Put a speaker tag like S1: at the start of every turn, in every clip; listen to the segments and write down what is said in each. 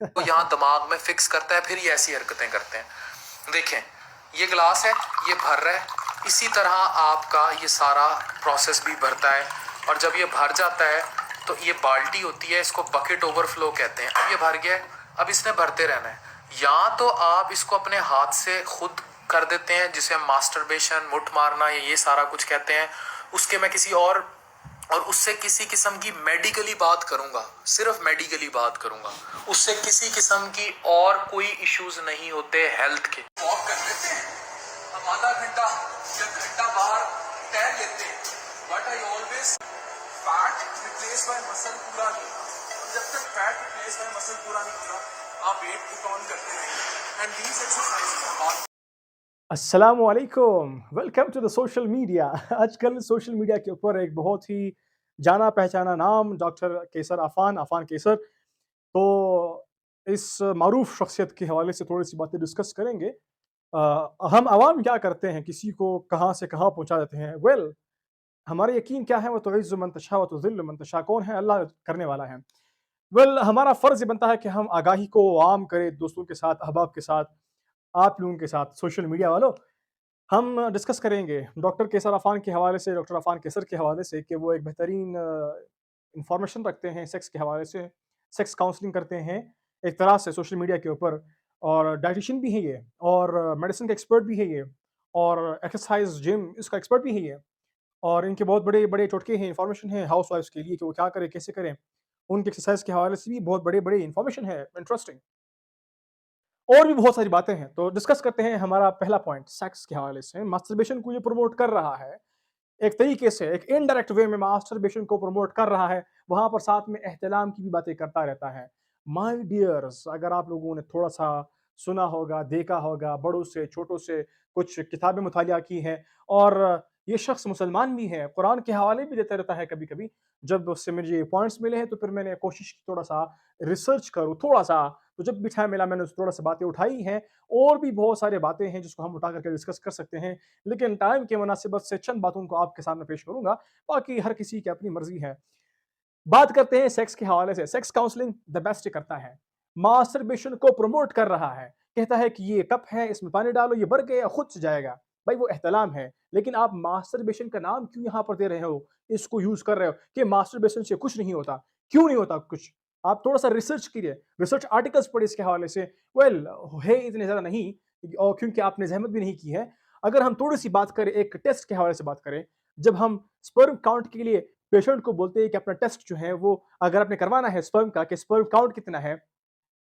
S1: वो यहाँ दिमाग में फिक्स करता है, फिर ये ऐसी हरकतें करते हैं। देखें, ये गिलास है, ये भर रहा है, इसी तरह आपका ये सारा प्रोसेस भी भरता है। और जब ये भर जाता है तो ये बाल्टी होती है, इसको बकेट ओवरफ्लो कहते हैं। अब ये भर गया है, अब इसने भरते रहना है। या तो आप इसको अपने हाथ से खुद कर देते हैं, जिसे हम मास्टरबेशन, मुठ मारना, ये सारा कुछ कहते हैं। उसके मैं किसी और उससे किसी किस्म की मेडिकली बात करूंगा, सिर्फ मेडिकली बात करूंगा। उससे किसी किस्म की और कोई इश्यूज नहीं होते हेल्थ के। वॉक कर लेते हैं, हम आधा घंटा या घंटा बाहर टहल लेते हैं, but I always fat replace by muscle पूरा नहीं होता। जब तक फैट रिप्लेस बाय मसल पूरा नहीं होता, आप वेट पुट ऑन करते रहेंगे। एंड दीज एक्सरसाइजेस अस्सलामु अलैकुम, welcome to the social media. आजकल सोशल मीडिया के ऊपर एक बहुत ही जाना पहचाना नाम डॉक्टर कैसर आफ़ान कैसर। तो इस मारूफ शख्सियत के हवाले से थोड़ी सी बातें डिस्कस करेंगे। हम आवाम क्या करते हैं, किसी को कहाँ से कहाँ पहुँचा देते हैं। हमारा यकीन क्या है, वो तो इज़्ज़ु मन तशा व तुज़िल्लु मन तशा, कौन है? अल्लाह करने वाला है। हमारा फ़र्ज़ ये बनता है कि हम आगाही को आम करें दोस्तों के साथ, अहबाब के साथ, आप लोगों के साथ, सोशल मीडिया वालों। हम डिस्कस करेंगे डॉक्टर कैसर अफ़ान के हवाले से, डॉक्टर अफ़ान कैसर के हवाले से, कि वो एक बेहतरीन इन्फॉर्मेशन रखते हैं सेक्स के हवाले से, सेक्स काउंसलिंग करते हैं एक तरह से सोशल मीडिया के ऊपर, और डायटीशियन भी हैं ये, और मेडिसिन का एक्सपर्ट भी है ये, और एक्सरसाइज़, जिम इसका एक्सपर्ट भी है ये, और इनके बहुत बड़े-बड़े टोटके हैं, इन्फॉर्मेशन है हाउसवाइफ्स के लिए कि वो क्या करें, कैसे करें। उनके एक्सरसाइज़ के हवाले से भी बहुत बड़े-बड़े इन्फॉर्मेशन है, इंटरेस्टिंग। और भी बहुत सारी बातें हैं, तो डिस्कस करते हैं। हमारा पहला पॉइंट सेक्स के हवाले से, मास्टरबेशन को ये प्रमोट कर रहा है, एक तरीके से एक इनडायरेक्ट वे में मास्टरबेशन को प्रमोट कर रहा है, वहाँ पर साथ में एहतलाम की भी बातें करता रहता है। माय डियर्स, अगर आप लोगों ने थोड़ा-सा सुना होगा, देखा होगा, बड़ों से, छोटों से कुछ किताबें मुतालिया की हैं, और ये शख्स मुसलमान भी है, कुरान के हवाले भी देता रहता है कभी-कभी। जब उससे मुझे ये पॉइंट्स मिले हैं, तो फिर मैंने कोशिश की थोड़ा-सा रिसर्च करूँ, थोड़ा-सा, तो जब भी टाइम मिला मैंने थोड़ा-सा बातें उठाई हैं। और भी बहुत सारी बातें हैं जिसको हम उठा करके डिस्कस कर सकते हैं, लेकिन टाइम की मुनासिबत से चंद बातों को आपके सामने पेश करूँगा, बाकी हर किसी की अपनी मर्ज़ी है। बात करते हैं सेक्स के हवाले से, सेक्स काउंसलिंग द बेस्ट करता है, मास्टरबेशन को प्रमोट कर रहा है, कहता है कि ये कप है, इसमें पानी डालो, ये भर गया, खुद से जाएगा। भाई वो एहतलाम है, लेकिन आप मास्टरबेशन का नाम क्यों यहाँ पर दे रहे हो? इसको यूज़ कर रहे हो कि मास्टरबेशन से कुछ नहीं होता। क्यों नहीं होता कुछ? आप थोड़ा-सा रिसर्च कीजिए, रिसर्च आर्टिकल्स पढ़िए इसके हवाले से। वेल है इतने ज़्यादा नहीं, और क्योंकि आपने ज़हमत भी नहीं की है। अगर हम थोड़ी-सी बात करें, एक टेस्ट के हवाले से बात करें, जब हम स्पर्म काउंट के लिए पेशेंट को बोलते हैं कि अपना टेस्ट जो है वो अगर आपने करवाना है स्पर्म का, कि स्पर्म काउंट कितना है,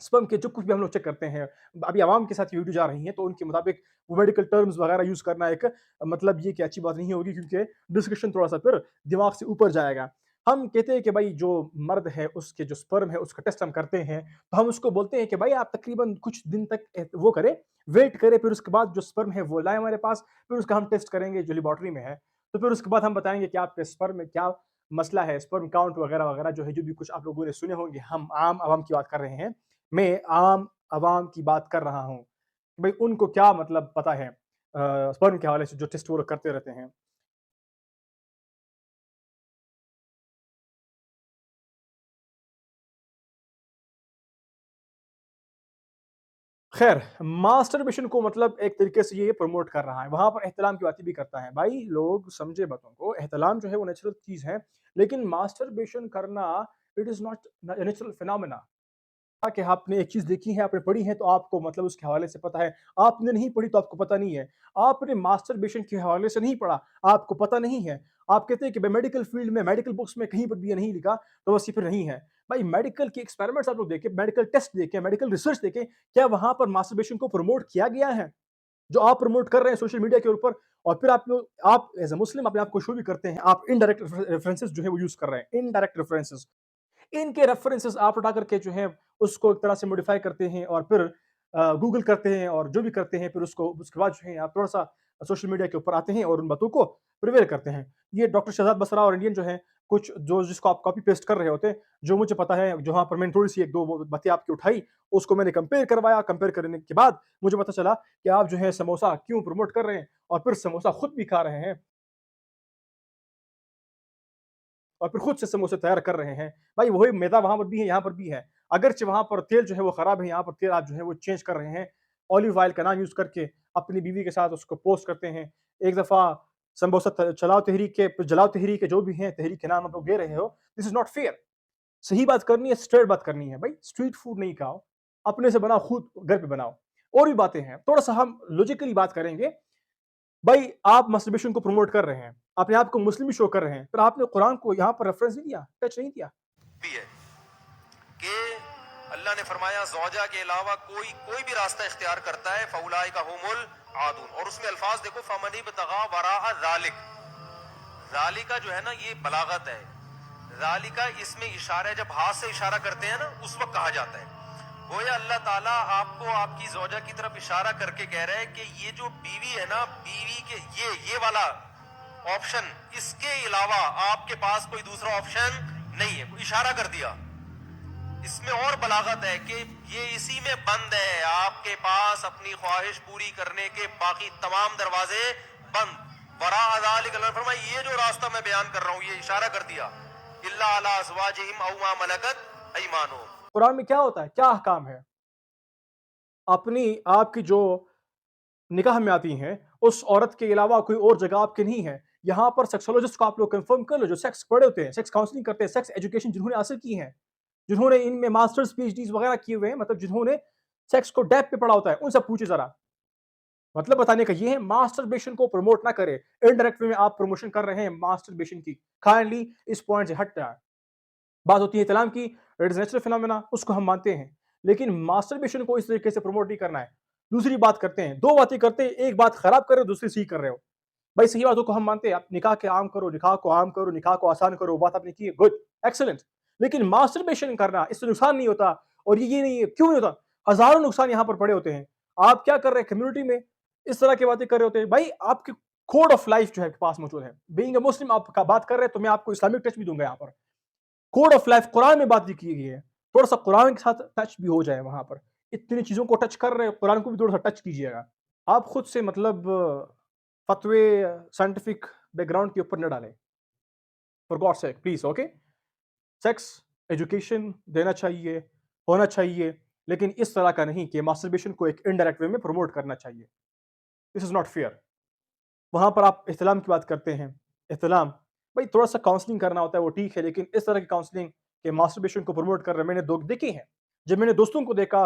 S1: स्पर्म के जो कुछ भी हम लोग चेक करते हैं, अभी आवाम के साथ ये वीडियो जा रही है, तो उनके मुताबिक वो मेडिकल टर्म्स वगैरह यूज़ करना एक मतलब ये कि अच्छी बात नहीं होगी, क्योंकि डिस्कशन थोड़ा-सा फिर दिमाग से ऊपर जाएगा। हम कहते हैं कि भाई जो मर्द है उसके जो स्पर्म है उसका टेस्ट हम करते हैं, तो हम उसको बोलते हैं कि भाई आप तकरीबन कुछ दिन तक वो करें, वेट करें, फिर उसके बाद जो स्पर्म है वो लाएँ हमारे पास, फिर उसका हम टेस्ट करेंगे जो लैबोरेटरी में है। तो फिर उसके बाद हम बताएँगे कि आपके स्पर्म में क्या मसला है, स्पर्म काउंट वगैरह-वगैरह जो है, जो भी कुछ आप लोगों ने सुने होंगे, हम आम आवाम की बात कर रहे हैं। मैं आम आवाम की बात कर रहा हूँ। भई उनको क्या मतलब पता है स्पर्म के हवाले से जो टेस्ट वो लोग करते रहते हैं। ख़ैर, मास्टरबेशन को मतलब एक तरीके से ये प्रमोट कर रहा है, वहाँ पर एहतलाम की बातें भी करता है। भाई लोग समझे बातों को, एहतलाम जो है वो नेचुरल चीज़ है, लेकिन मास्टरबेशन करना इट इज़ नॉट न नेचुरल फिनोमेना। कि आपने एक चीज़ देखी है, आपने पढ़ी है, तो आपको मतलब उसके हवाले से पता है। आपने नहीं पढ़ी तो आपको पता नहीं है। आपने मास्टरबेशन के हवाले से नहीं पढ़ा, आपको पता नहीं है। आप कहते हैं कि भाई मेडिकल फ़ील्ड में, मेडिकल बुक्स में कहीं पर भी ये नहीं लिखा, तो बस ये फिर नहीं है। भाई मेडिकल के एक्सपेरिमेंट्स आप लोग देखें, मेडिकल टेस्ट देखें, मेडिकल रिसर्च देखें, क्या वहाँ पर मास्टरबेशन को प्रमोट किया गया है? जो आप प्रमोट कर रहे हैं सोशल मीडिया के ऊपर, और फिर आप एज़ अ मुस्लिम अपने आप को शो भी करते हैं। आप इनडायरेक्ट रेफरेंसेस जो है वो यूज़ कर रहे हैं, इनडायरेक्ट रेफरेंसेस। इनके रेफरेंसेस आप उठा करके जो है उसको एक तरह से मॉडिफाई करते हैं, और फिर गूगल करते हैं, और जो भी करते हैं फिर उसको उसके बाद जो है आप थोड़ा-सा सोशल मीडिया के ऊपर आते हैं और उन बातों को प्रिवेल करते हैं। ये डॉक्टर शहज़ाद बसरा और इंडियन जो है, कुछ जो जिसको आप कॉपी पेस्ट कर रहे होते हैं, जो मुझे पता है, जहाँ पर मैंने थोड़ी-सी 1-2 वो बातें आपकी उठाई, उसको मैंने कंपेयर करवाया, कंपेयर करने के बाद मुझे पता चला कि आप जो है समोसा क्यों प्रमोट कर रहे हैं, और फिर समोसा खुद भी खा रहे हैं। और फिर खुद से समोसे तैयार कर रहे हैं। भाई वही मैदा वहाँ पर भी है, यहाँ पर भी है।
S2: अगरचे वहाँ पर तेल जो है वो ख़राब है, यहाँ पर तेल आप जो है वो चेंज कर रहे हैं, ऑलिव ऑयल का नाम यूज़ करके अपनी बीवी के साथ उसको पोस्ट करते हैं। एक दफ़ा समोसा चलाओ तहरीक के, जलाओ तहरीक के, जो भी हैं, तहरीक के नाम आप लोग दे रहे हो, दिस इज़ नॉट फेयर। सही बात करनी है, स्ट्रेट बात करनी है भाई, स्ट्रीट फूड नहीं खाओ, अपने से बनाओ, खुद घर पे बनाओ। और भी बातें हैं, थोड़ा-सा हम लॉजिकली बात करेंगे। भाई आप मस्टरबेशन को प्रमोट कर रहे हैं, अपने आप को मुस्लिम शो कर रहे हैं, फिर आपने कुरान को यहाँ पर रेफरेंस नहीं दिया, टच नहीं किया।
S3: भी है कि अल्लाह ने फरमाया ज़ौजा के अलावा कोई भी रास्ता इख्तियार करता है फौलाई का हुमुल आदून, और उसमें अल्फाज देखो फमनी बतगा वरा ज़ालिक, ज़ालिका जो है ना ये बलागत है, ज़ालिका इसमें इशारा है, जब हाथ से इशारा करते हैं ना उस वक्त कहा जाता है। गोया अल्लाह ताला आपको आपकी ज़ौजा की तरफ इशारा करके कह रहा है कि ये जो बीवी है ना, बीवी के ये वाला ऑप्शन, इसके अलावा आपके पास कोई दूसरा ऑप्शन नहीं है, इशारा कर दिया। इसमें और बलागत है कि ये इसी में बंद है, आपके पास अपनी ख्वाहिश पूरी करने के बाकी तमाम दरवाजे बंद। वरा अज़ालिक, अल्लाह ने फरमाया ये जो रास्ता मैं बयान कर रहा हूँ, ये इशारा कर दिया, इल्ला अला अज़वाजिहिम औ मा मलकत अयमानुहुम।
S2: कुरान में क्या होता है, क्या अहकाम है? अपनी आपकी जो निकाह में आती हैं, उस औरत के अलावा कोई और जगह आपकी नहीं है। यहाँ पर सेक्सोलॉजिस्ट को आप लोग कंफर्म कर लो, जो सेक्स पढ़े होते हैं, सेक्स काउंसलिंग करते हैं, सेक्स एजुकेशन जिन्होंने हासिल की है, जिन्होंने इनमें मास्टर्स, पीएचडीज वगैरह किए हुए हैं, मतलब जिन्होंने सेक्स को डेप्थ पे पढ़ा होता है, उनसे पूछिए जरा। मतलब बताने का ये है, मास्टरबेशन को प्रमोट ना करें। इनडायरेक्ट वे में आप प्रमोशन कर रहे हैं मास्टरबेशन की। काइंडली इस पॉइंट से हट जाए। बात होती है इस्लाम की, इट इज नेचुरल फिनोमेना, उसको हम मानते हैं, लेकिन मास्टरबेशन को इस तरीके से प्रमोट नहीं करना है। दूसरी बात करते हैं, दो बातें करते हैं, एक बात खराब कर रहे हो, दूसरी सही कर रहे हो। भाई सही बातों को हम मानते हैं, आप निकाह के आम करो, निकाह को आम करो, निकाह को आसान करो, बात आपने की है, गुड, एक्सीलेंट। लेकिन मास्टरबेशन करना, इससे नुकसान नहीं होता, और ये नहीं है, क्यों नहीं होता? हजारों नुकसान यहाँ पर पड़े होते हैं। आप क्या कर रहे हैं कम्युनिटी में, इस तरह की बातें कर रहे होते हैं। भाई आपके कोड ऑफ लाइफ जो है पास मौजूद है, बीइंग अ मुस्लिम आप बात कर रहे हैं, तो मैं आपको इस्लामिक टच भी दूंगा यहाँ पर। कोड ऑफ लाइफ कुरान में बात भी की गई है, थोड़ा सा कुरान के साथ टच भी हो जाए वहां पर। इतनी चीजों को टच कर रहे हैं, कुरान को भी थोड़ा सा टच कीजिएगा। आप खुद से मतलब फतवे साइंटिफिक बैकग्राउंड के ऊपर न डालें, for God sake please, okay. Sex education देना चाहिए, होना चाहिए, लेकिन इस तरह का नहीं कि मास्टरबेशन को एक इनडायरेक्ट वे में प्रमोट करना चाहिए। This is not fair. वहां पर आप इस्लाम की बात करते हैं, इस्लाम भाई थोड़ा सा काउंसलिंग करना होता है वो ठीक है, लेकिन इस तरह की काउंसलिंग के मास्टरबेशन को प्रमोट कर रहे हैं, मैंने दो देखे हैं। जब मैंने दोस्तों को देखा,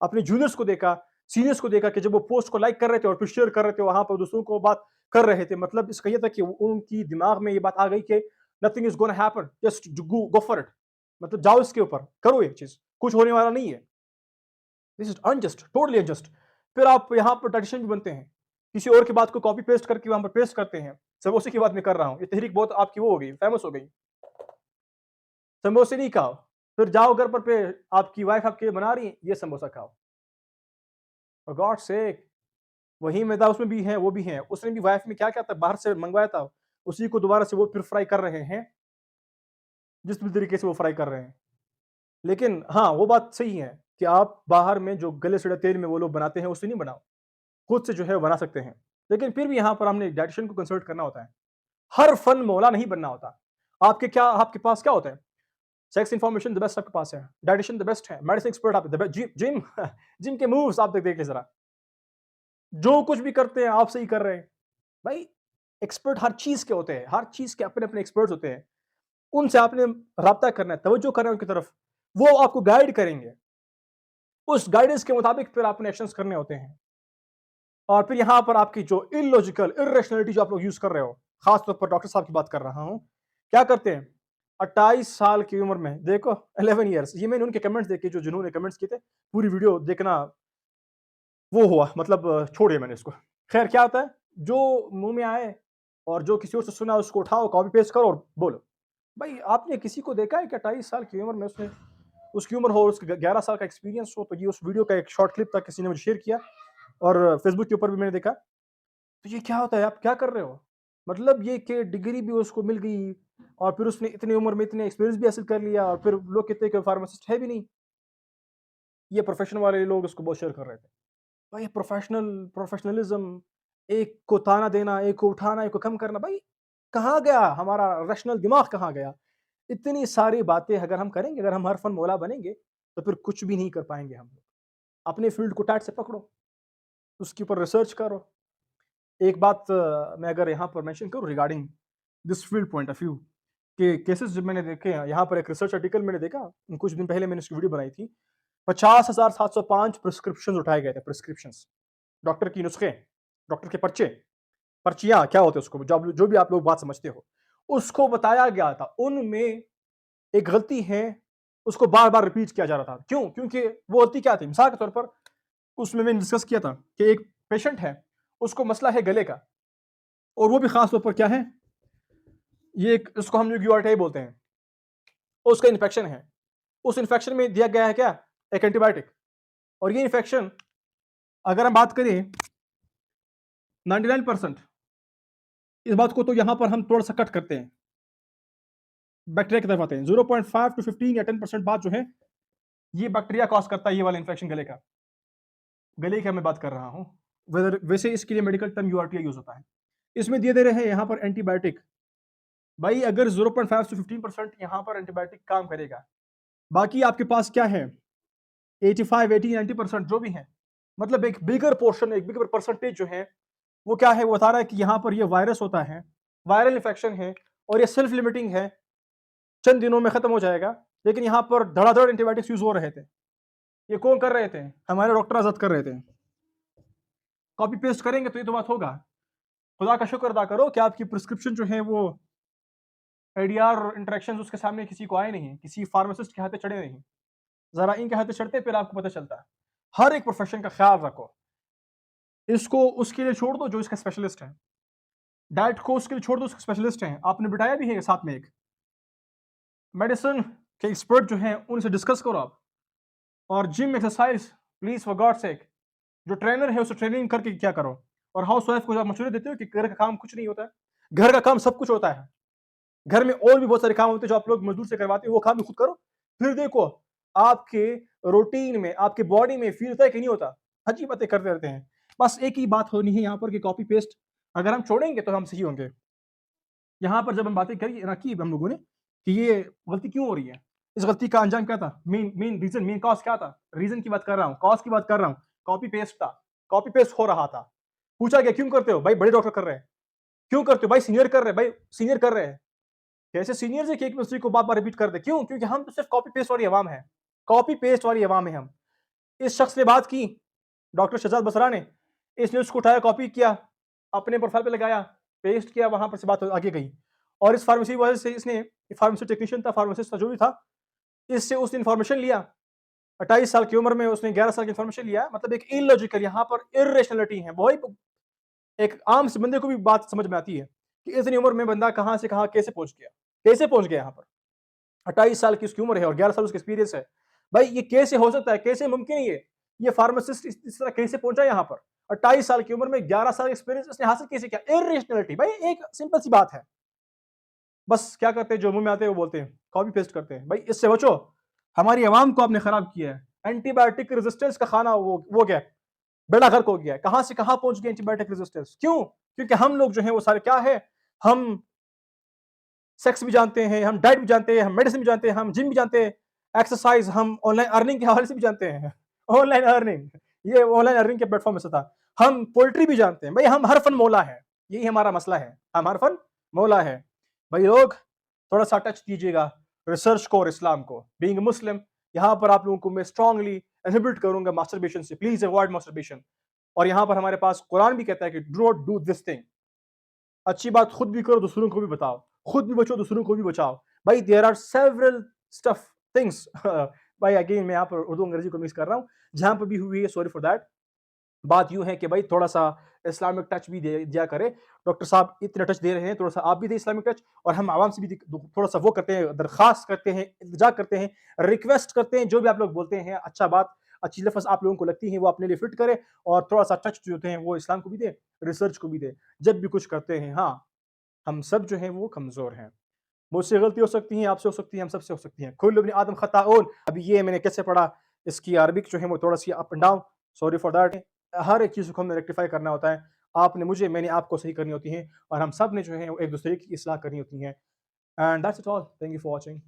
S2: अपने जूनियर्स को देखा, सीनियर्स को देखा कि जब वो पोस्ट को लाइक कर रहे थे और फिर शेयर कर रहे थे, वहां पर दूसरों को बात कर रहे थे, मतलब इसका ये था कि उनकी दिमाग में ये बात आ गई कि nothing is gonna happen, just go for it, मतलब जाओ इसके ऊपर, करो ये चीज, कुछ होने वाला नहीं है। This is unjust, totally unjust. फिर आप यहाँ पर ट्रेडिशन भी बनते हैं, किसी और की बात को कॉपी पेस्ट करके वहां पर पेस्ट करते हैं। समोसे की बात मैं कर रहा हूँ, ये तहरीक बहुत आपकी वो हो गई, फेमस हो गई। समोसे नहीं खाओ, फिर जाओ घर पर पे, आपकी वाइफ आपके लिए बना रही है, ये समोसा खाओ, फॉर गॉड सेक। वही मैदा उसमें भी है, वो भी है, उसने भी वाइफ में क्या क्या था बाहर से मंगवाया था, उसी को दोबारा से वो फिर फ्राई कर रहे हैं, जिस भी तरीके से वो फ्राई कर रहे हैं। लेकिन हाँ, वो बात सही है कि आप बाहर में जो गले सड़े तेल में वो लोग बनाते हैं, उससे नहीं बनाओ, खुद से जो है वो बना सकते हैं। लेकिन फिर भी यहाँ पर हमने डाइटिशियन को कंसल्ट करना होता है। हर फन मौला नहीं बनना होता। आपके पास क्या होता है? सेक्स इन्फॉर्मेशन द बेस्ट आपके पास है, डाइटिशियन द बेस्ट है, मेडिसिन एक्सपर्ट आप जिम जिम के मूव्स आप देख देख जरा, जो कुछ भी करते हैं आप सही कर रहे हैं। भाई एक्सपर्ट हर चीज के होते हैं, हर चीज के अपने अपने एक्सपर्ट्स होते हैं, उनसे आपने राब्ता करना है, तवज्जो करना है उनकी तरफ, वो आपको गाइड करेंगे, उस गाइडेंस के मुताबिक फिर आपने एक्शंस करने होते हैं। और फिर यहाँ पर आपकी जो इलॉजिकल इरेशनलिटी जो आप लोग यूज कर रहे हो, खासतौर पर डॉक्टर साहब की बात कर रहा हूँ, क्या करते हैं 28 साल की उम्र में, देखो 11 ईयर्स, ये मैंने उनके कमेंट्स देखे जो जिन्होंने कमेंट्स किए थे, पूरी वीडियो देखना वो हुआ, मतलब छोड़िए मैंने इसको। खैर क्या होता है, जो मुंह में आए और जो किसी और से सुना उसको उठाओ, कॉपी पेस्ट करो और बोलो। भाई आपने किसी को देखा है कि 28 साल की उम्र में उसने, उसकी उम्र हो, उसके 11 साल का एक्सपीरियंस हो, तो ये उस वीडियो का एक शॉर्ट क्लिप था, किसी ने मुझे शेयर किया और फेसबुक के ऊपर भी मैंने देखा। तो ये क्या होता है, आप क्या कर रहे हो? मतलब ये कि डिग्री भी उसको मिल गई और फिर उसने इतनी उम्र में इतने एक्सपीरियंस भी हासिल कर लिया और फिर लोग कहते हैं कि फार्मासिस्ट है भी नहीं। ये प्रोफेशन वाले लोग इसको बहुत शेयर कर रहे थे। भाई प्रोफेशनलिज्म, एक को ताना देना, एक को उठाना, एक को कम करना, भाई कहाँ गया हमारा रैशनल दिमाग, कहाँ गया? इतनी सारी बातें अगर हम करेंगे, अगर हम हर फन मौला बनेंगे, तो फिर कुछ भी नहीं कर पाएंगे हम लोग। अपने फील्ड को टाइट से पकड़ो, उसके ऊपर रिसर्च करो। एक बात मैं अगर यहाँ पर मेंशन करूँ regarding this field point of view के केसेस जब मैंने देखे हैं, यहाँ पर एक रिसर्च आर्टिकल मैंने देखा, कुछ दिन पहले मैंने उसकी वीडियो बनाई थी। 50,705 प्रिस्क्रिप्शन उठाए गए थे, प्रिस्क्रिप्शंस, डॉक्टर की नुस्खे, डॉक्टर के पर्चे, पर्चियाँ क्या होते हैं उसको, जो भी आप लोग बात समझते हो, उसको बताया गया था। उनमें एक गलती है, उसको बार-बार रिपीट किया जा रहा था। क्यों? क्योंकि वो गलती क्या थी? मिसाल के तौर पर उसमें मैंने डिस्कस किया था कि एक पेशेंट है, उसको मसला है गले का, और वो भी खास तौर पर क्या है, ये एक इसको हम लोग यूआरटीआई बोलते हैं, उसका इन्फेक्शन है। उस इन्फेक्शन में दिया गया है क्या? एक एंटीबायोटिक। और ये इन्फेक्शन अगर हम बात करें 99% इस बात को तो यहाँ पर हम थोड़ा सा कट करते हैं, बैक्टीरिया की तरफ आते हैं। 0.5 टू 15 या 10% बात जो है, ये बैक्टीरिया कॉज करता है ये वाला इन्फेक्शन गले का। गले की मैं बात कर रहा हूँ। वैसे इसके लिए मेडिकल टर्म यूआरटीआई यूज होता है। इसमें दिए दे रहे हैं यहाँ पर एंटीबायोटिक। भाई अगर 0.5 से 15% यहाँ पर एंटीबायोटिक काम करेगा, बाकी आपके पास क्या है 85, 80, 90% जो भी है, मतलब एक बिगर पोर्शन, एक बिगर परसेंटेज जो है वो क्या है, वो बता रहा है कि यहाँ पर ये वायरस होता है, वायरल इन्फेक्शन है और ये सेल्फ लिमिटिंग है, चंद दिनों में खत्म हो जाएगा। लेकिन यहाँ पर धड़ाधड़ एंटीबायोटिक्स यूज हो रहे थे। ये कौन कर रहे थे? हमारे डॉक्टर आजाद कर रहे थे। कॉपी पेस्ट करेंगे तो ये तो बात होगा। खुदा का शुक्र अदा करो कि आपकी प्रिस्क्रिप्शन जो है वो एडीआर इंटरेक्शन उसके सामने किसी को आए नहीं, किसी फार्मासिस्ट के हाथे चढ़े नहीं। जरा इनके हाथे चढ़ते फिर आपको पता चलता है। हर एक प्रोफेशन का ख्याल रखो, इसको उसके लिए छोड़ दो जो इसका स्पेशलिस्ट है, डाइट को उसके लिए छोड़ दो, उसके स्पेशलिस्ट हैं। आपने बिठाया भी है साथ में एक मेडिसिन के एक्सपर्ट जो हैं, उनसे डिस्कस करो आप। और gym exercise please for God sake, जो ट्रेनर है उसे ट्रेनिंग करके क्या करो। और हाउस वाइफ को मशवरे देते हो कि घर का काम कुछ नहीं होता है, घर का काम सब कुछ होता है। घर में और भी बहुत सारे काम होते हैं जो आप लोग मजदूर से करवाते हो, वो काम भी खुद करो। फिर देखो आपके रूटीन में, आपके बॉडी में फील होता है कि नहीं होता। अजीब बातें करते रहते हैं। बस एक ही बात होनी है यहाँ पर कि कॉपी पेस्ट अगर हम छोड़ेंगे तो हम सही होंगे। यहाँ पर जब हम बातें करी ना की हम लोगों ने कि ये गलती क्यों हो रही है, इस गलती का अंजाम क्या था, मेन रीजन, मेन कॉज क्या था। रीजन की बात कर रहा हूँ, कॉज की बात कर रहा हूँ। कॉपी पेस्ट था, कॉपी पेस्ट हो रहा था। पूछा गया क्यों करते हो? भाई बड़े डॉक्टर कर रहे हैं। क्यों करते हो? भाई सीनियर कर रहे हैं। भाई सीनियर कर रहे हैं। कैसे सीनियर से एक दूसरे को बार बार रिपीट कर दे? क्यों? क्योंकि हम तो सिर्फ कॉपी पेस्ट वाली अवाम है, कॉपी पेस्ट वाली अवाम है हम। इस शख्स ने बात की, डॉक्टर शहजाद बसरा ने, इसने उसको उठाया, कॉपी किया, अपने प्रोफाइल पे लगाया, पेस्ट किया, वहां पर से बात आगे गई। और इस फार्मेसी वजह से इसने, फार्मेसी टेक्नीशियन था, फार्मासिस्ट था, जो भी था, इससे उसने इन्फॉर्मेशन लिया। 28 साल की उम्र में उसने 11 साल की इन्फॉर्मेशन लिया। मतलब एक इलॉजिकल, यहाँ पर इरेशनलिटी है। वही एक आम से बंदे को भी बात समझ में आती है कि इतनी उम्र में बंदा कहां से कहां कैसे पहुंच गया, कैसे पहुंच गया यहाँ पर। 28 साल की उसकी उम्र है और 11 साल उसका एक्सपीरियंस है। भाई ये कैसे हो सकता है? कैसे मुमकिन है ये फार्मासिस्ट इस तरह कैसे पहुंचा यहाँ पर? 28 साल की उम्र में 11 साल एक्सपीरियंस इसने हासिल कैसे किया? इरेशनलिटी। भाई एक सिंपल सी बात है, बस क्या करते हैं, जो मुंह में आते हैं वो बोलते हैं, कॉपी पेस्ट करते हैं। भाई इससे बचो, हमारी आवाम को आपने खराब किया है। एंटीबायोटिक रेजिस्टेंस का खाना वो क्या बेड़ा गर्क हो गया है। कहां से कहां पहुंच गया एंटीबायोटिक रेजिस्टेंस? क्यों? क्योंकि हम लोग जो है वो सारे क्या है, हम सेक्स भी जानते हैं, हम डाइट भी जानते हैं, हम मेडिसिन भी जानते हैं, हम जिम भी जानते हैं, एक्सरसाइज, हम ऑनलाइन अर्निंग के हवाले से भी जानते हैं। ऑनलाइन अर्निंग, ये ऑनलाइन अर्निंग के प्लेटफॉर्म में था। हम पोल्ट्री भी जानते हैं। भाई हम हर फन मौला है, यही हमारा मसला है, हम हर फन मौला है। भाई लोग थोड़ा सा टच कीजिएगा रिसर्च को और इस्लाम को। बीइंग मुस्लिम, यहाँ पर आप लोगों को मैं स्ट्रांगली इनहिबिट करूंगा मास्टरबेशन से। Please avoid masturbation. और यहाँ पर हमारे पास कुरान भी कहता है कि do not do this thing. अच्छी बात खुद भी करो, दूसरों को भी बताओ, खुद भी बचो, दूसरों को भी बचाओ। भाई there are several stuff things भाई अगेन मैं यहाँ पर उर्दू अंग्रेजी को मिक्स कर रहा हूँ, जहां पर भी हुई है, सॉरी फॉर दैट। बात यूं है कि भाई थोड़ा सा इस्लामिक टच भी दिया करे। डॉक्टर साहब इतने टच दे रहे हैं, थोड़ा सा आप भी दे इस्लामिक टच। और हम आवाम से भी थोड़ा सा वो करते हैं, दरखास्त करते हैं, इल्तिजा करते हैं, रिक्वेस्ट करते हैं, जो भी आप लोग बोलते हैं अच्छा बात, अच्छी लफ्ज़ आप लोगों को लगती है वो अपने लिए फिट करे। और थोड़ा सा टच जो होते हैं वो इस्लाम को भी दे, रिसर्च को भी दे, जब भी कुछ करते हैं। हाँ, हम सब जो हैं वो कमज़ोर हैं। मुझसे गलती हो सकती है, आपसे हो सकती है, हम सबसे हो सकती है। कुल्लु इब्न आदम खताऊन। अभी ये मैंने कैसे पढ़ा, इसकी अरबिक जो है वो थोड़ा सी up and down, sorry for that. हर एक चीज़ को हमें रेक्टिफाई करना होता है। आपने मुझे, मैंने आपको सही करनी होती है, और हम सब ने जो है एक दूसरे की इस्लाह करनी होती है। And that's it all. Thank you for watching.